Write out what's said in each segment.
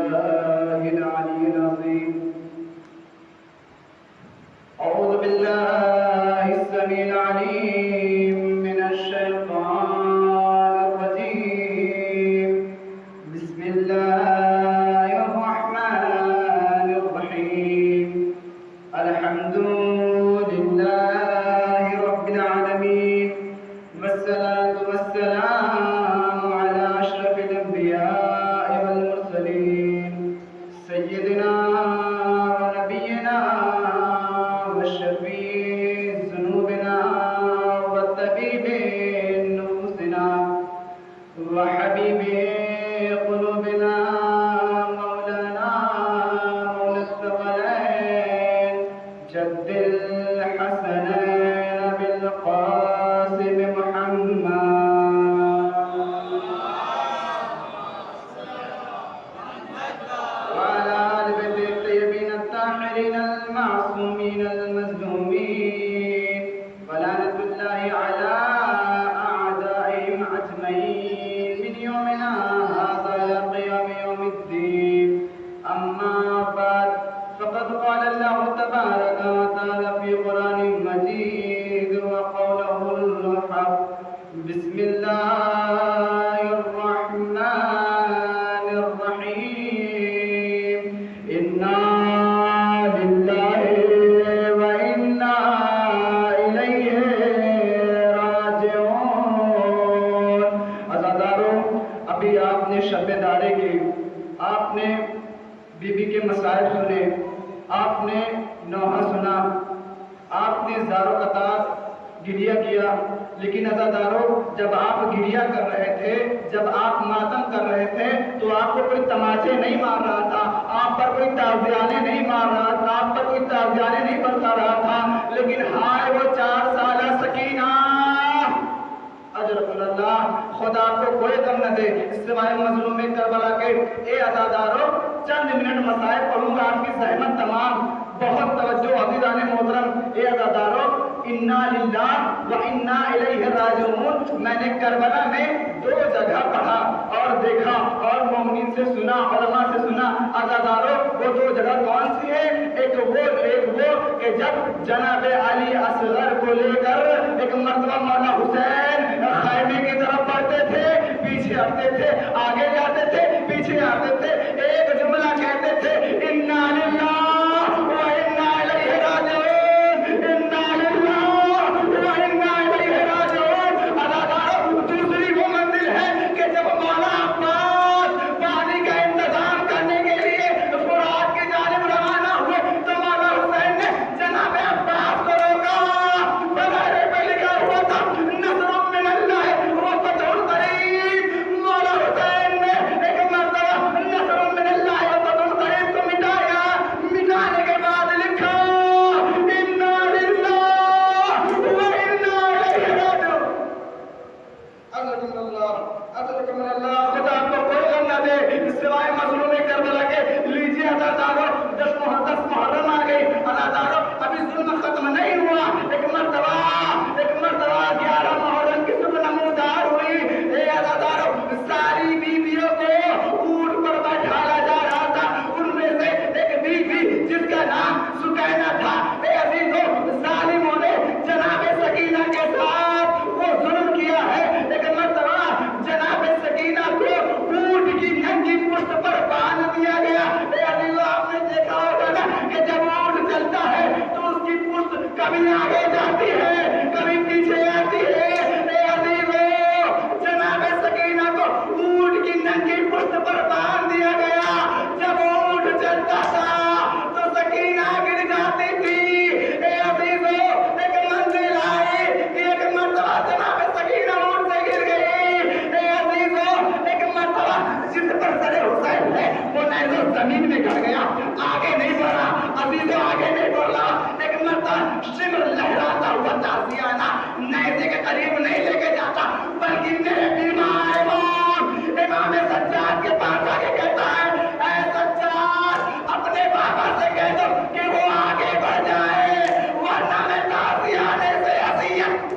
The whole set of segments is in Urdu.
بالله العلي العظيم. أعوذ بالله السميع العليم من الشيطان الرجيم. بسم الله الرحمن الرحيم. الحمد لله رب العالمين، والصلاة والسلام على أشرف الأنبياء والمرسلين، سيدنا ونبينا وشفيع ذنوبنا وطبيب نفوسنا وحبيب قلوبنا مولانا مولى الثقلين جد الحسنين بالقاسم محمد وعلى آل بيته الطيبين الطاهرين المعصومين المظلومين، ولعنة الله على أعدائهم أجمعين من يومنا هذا إلى قيام يوم الدين. أما بعد، فقد قال الله تبارك وتعالى في قرآن مجيد وقوله الحق. بسم الله الرحمن الرحيم. إنا لله وإنا إليه راجعون. عزاداروں، ابھی آپ نے شب دارے کی، آپ نے بی بی کے مسائل سنے، آپ نے نوحہ سنا، آپ نے زار و قطار گریہ کیا. لیکن عزاداروں، جب آپ گریہ کر رہے تھے، جب آپ ماتم کر رہے تھے، تو آپ کو کوئی تماچے نہیں مار رہا تھا، آپ پر کوئی تعزیانے نہیں مار رہا تھا، آپ پر کوئی تعزیانے نہیں برسا رہا تھا. لیکن ہائے وہ 4 سالہ سکینہ، اجرکم اللہ، خدا آپ کو کوئی غم نہ دے سوائے مظلوم کربلا کے. اے عزاداروں، چند منٹ مسائل پڑھوں گا، آپ کی زحمت تمام. بہت توجہ عزیزان محترم. اے عزاداروں، انا للہ و انا الیہ راجعون میں نے کربلا میں 2 جگہ پڑھا اور دیکھا اور مومنین سے سنا، علماء سے سنا. عزاداروں، وہ 2 جگہ کون سی ہے؟ ایک وہ کہ جب جناب علی اصغر کو لے کر ایک مرتبہ مولانا حسین خیمے کی طرف بڑھتے تھے، پیچھے ہٹتے تھے، آگے جاتے تھے، پیچھے آتے تھے، ایک جملہ کہتے تھے، انا للہ و انا الیہ راجعون، انا للہ و انا الیہ راجعون. عزاداروں، دوسری وہ منزل ہے کہ جب مولا عباس پانی کا انتظام کرنے کے لیے فرات کی جانب روانہ ہوئے تو مولا حسین نے جناب عباس کو روکا. بغیر پہ لکھا ہوا تھا نصر من اللہ و فتح قریب. مولا حسین نے ایک مرتبہ نصر من اللہ و فتح قریب کو مٹایا. مٹانے کے بعد لکھا انا للہ و انا الیہ راجعون. اجرکم اللہ، خدا آپ کو کوئی غم نہ دے سوائے مظلوم کربلا کے. لیجیے عزاداروں، 10 محرم آ گئی. عزاداروں، ابھی ظلم ختم نہیں ہوا. ایک مرتبہ 11 محرم کی صبح نمودار ہوئی. اے عزاداروں، ساری بیویوں کو اونٹ پر بیٹھایا جا رہا تھا. ان میں سے ایک بیوی جس کا نام سکینہ تھا. اے عزیزوں، ظالموں نے جناب سکینہ کے ساتھ وہ ظلم کیا ہے. ایک مرتبہ جناب سکینہ کو اونٹ کی ننگی پشت پر باندھ دیا گیا. اے عزیزوں، آپ نے دیکھا ہوگا نا کہ جب اونٹ چلتا ہے تو اس کی پشت کبھی آگے جاتی ہے، کبھی پیچھے آتی ہے. اے عزیزوں، جناب سکینہ کو اونٹ کی ننگی پشت پر باندھ دیا گیا. جب اونٹ چلتا تھا تو سکینہ گر جاتی تھی. اے عزیزوں، ایک منزل آئی کہ ایک مرتبہ جناب سکینہ اونٹ سے گر گئی. اے عزیزوں، ایک مرتبہ جس پر سر حسین ہے وہ نیزہ زمین میں گڑ گیا، آگے نہیں بڑھا. عزیزوں، آگے نہیں بڑھا. ایک مرتبہ شمر لہراتا ہوا تعزیانہ نیزے کے قریب نہیں لے کے جاتا، بلکہ میرے بیمار امام سجاد کے پاس آگے کہتا ہے، اے سجاد، اپنے بابا سے کہہ دو کہ وہ آگے بڑھ جائے ورنہ میں تعزیانے سے اذیت.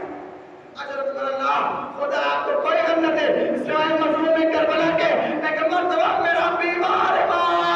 اجرکم اللہ، خدا آپ کو کوئی غم نہ دے سوائے مظلوم کربلا کے. ایک مرتبہ میرا بیمار امام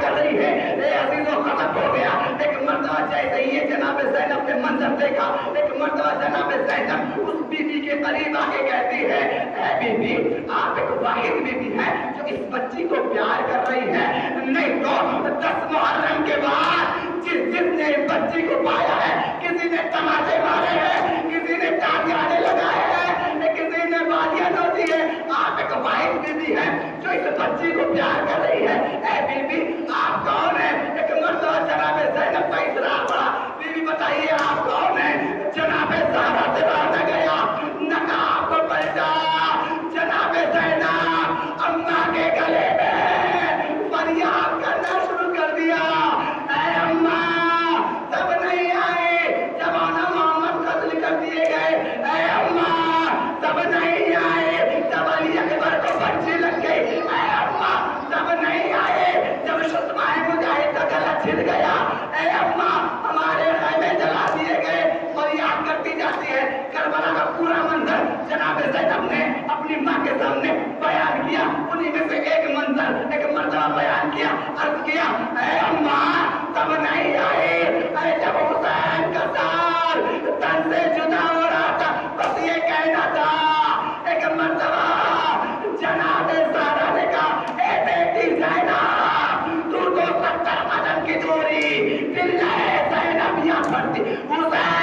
کر رہی ہے. اے عزیزو ختم ہو گیا. ایک مرتبہ جیسے ہی جناب زینب نے منظر دیکھا, ایک مرتبہ جناب زینب اس بی بی کے قریب آ کے کہتی ہے, اے بی بی آپ ایک واحد بی بی ہے جو اس بچی کو پیار کر رہی ہے, نہیں تو 10 محرم کے بعد جس نے اس بچی کو پایا ہے, کسی نے تماچے مارے ہیں, کسی نے تالیاں لگائے ہیں, کسی نے بالیاں نوچی ہے, آپ ایک واحد بی بی ہے جو اس بچی کو پیار کر رہی ہے. اے بی بی آپ کون ہیں؟ ایک مرتبہ جناب زینب کا اصرار پڑا, بی بی بتائیے آپ کون ہیں؟ جناب زہرا سے رہا گیا, نقاب کو پلٹا, جناب زینب اماں کے گلے میں فریاد کرنا شروع کر دیا, اے اماں تب نہیں آئے جب آنا محمد قتل کر دیے گئے, اے اماں تب نہیں آئے جب علی اکبر کو بچی لگ گئی, اے اماں تب نہیں آئے جب شتمہ مجاہد کا گلا چھل گیا, اے اماں ہمارے خیمے جلا دیے گئے. اور یاد کرتی جاتی ہے کربلا کا پورا منظر جناب زینب نے اپنی ماں کے سامنے بیان کیا. انہی میں سے ایک منظر ایک مرتبہ بیان کیا, عرض کیا, اے اماں تب نہیں آئے اے جب حسین کا سار تن سے جدا ہو رہا تھا, بس یہ کہنا تھا. ایک مرتبہ جناب زہرا نے کہا, اے بیٹی زینب تو 70 قدم کی دوری دل ہے زینب یہاں پڑتی, حسین